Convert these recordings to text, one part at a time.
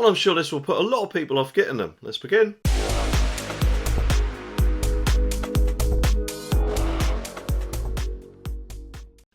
Well, I'm sure this will put a lot of people off getting them. Let's begin.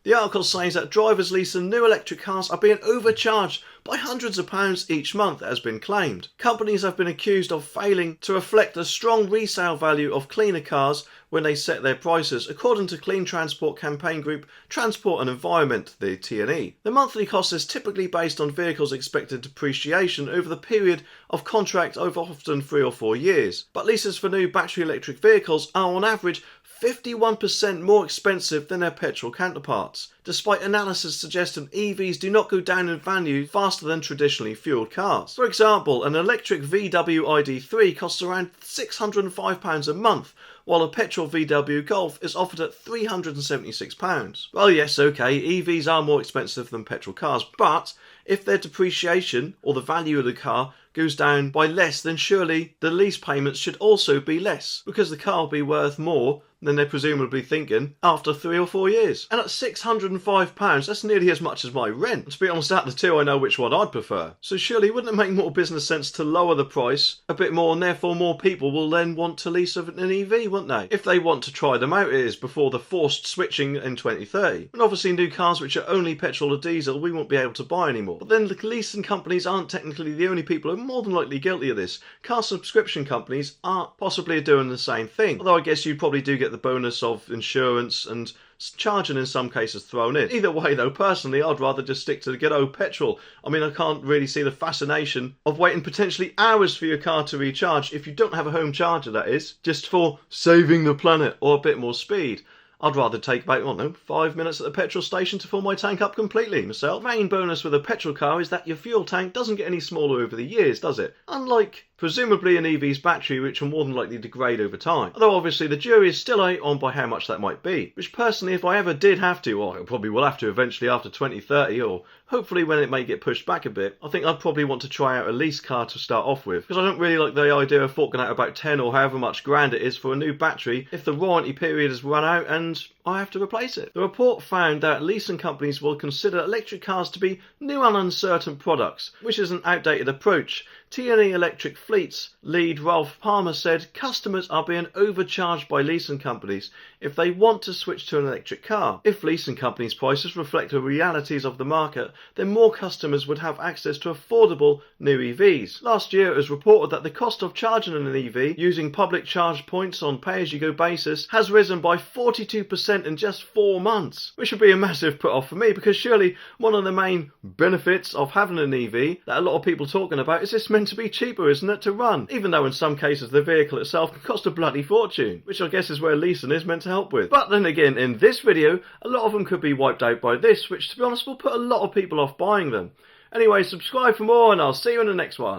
The article says that drivers leasing new electric cars are being overcharged by hundreds of pounds each month, it has been claimed. Companies have been accused of failing to reflect the strong resale value of cleaner cars when they set their prices, according to clean transport campaign group Transport and Environment, the T&E. The monthly cost is typically based on vehicles' expected depreciation over the period of contract over often 3 or 4 years. But leases for new battery electric vehicles are on average 51% more expensive than their petrol counterparts, despite analysis suggesting EVs do not go down in value faster than traditionally fueled cars. For example, an electric VW ID3 costs around £605 a month, while a petrol VW Golf is offered at £376. Well, yes, okay, EVs are more expensive than petrol cars, but if their depreciation, or the value of the car, goes down by less, then surely the lease payments should also be less, because the car will be worth more than they're presumably thinking after 3 or 4 years. And at £605, that's nearly as much as my rent. And to be honest, out of the two, I know which one I'd prefer. So surely wouldn't it make more business sense to lower the price a bit more, and therefore more people will then want to lease an EV, wouldn't they? If they want to try them out, it is, before the forced switching in 2030. And obviously new cars which are only petrol or diesel we won't be able to buy anymore. But then the leasing companies aren't technically the only people who are more than likely guilty of this. Car subscription companies are possibly doing the same thing. Although I guess you probably do get the bonus of insurance and charging in some cases thrown in. Either way though, personally I'd rather just stick to the good old petrol. I mean, I can't really see the fascination of waiting potentially hours for your car to recharge, if you don't have a home charger that is, just for saving the planet or a bit more speed. I'd rather take about, I don't know, 5 minutes at the petrol station to fill my tank up completely myself. The main bonus with a petrol car is that your fuel tank doesn't get any smaller over the years, does it? Unlike presumably an EV's battery, which will more than likely degrade over time. Although obviously the jury is still out on by how much that might be. Which personally, if I ever did have to, or I probably will have to eventually after 2030, or hopefully when it may get pushed back a bit, I think I'd probably want to try out a lease car to start off with. Because I don't really like the idea of forking out about 10 or however much grand it is for a new battery if the warranty period has run out and I have to replace it. The report found that leasing companies will consider electric cars to be new and uncertain products, which is an outdated approach. T&E Electric Fleet's lead Ralph Palmer said customers are being overcharged by leasing companies if they want to switch to an electric car. If leasing companies' prices reflect the realities of the market, then more customers would have access to affordable new EVs. Last year it was reported that the cost of charging an EV using public charge points on pay-as-you-go basis has risen by 42% in just 4 months, which would be a massive put-off for me, because surely one of the main benefits of having an EV that a lot of people are talking about is it's meant to be cheaper, isn't it, to run, even though in some cases the vehicle itself can cost a bloody fortune, which I guess is where leasing is meant to help with. But then again, in this video, a lot of them could be wiped out by this, which to be honest will put a lot of people off buying them. Anyway, subscribe for more and I'll see you in the next one.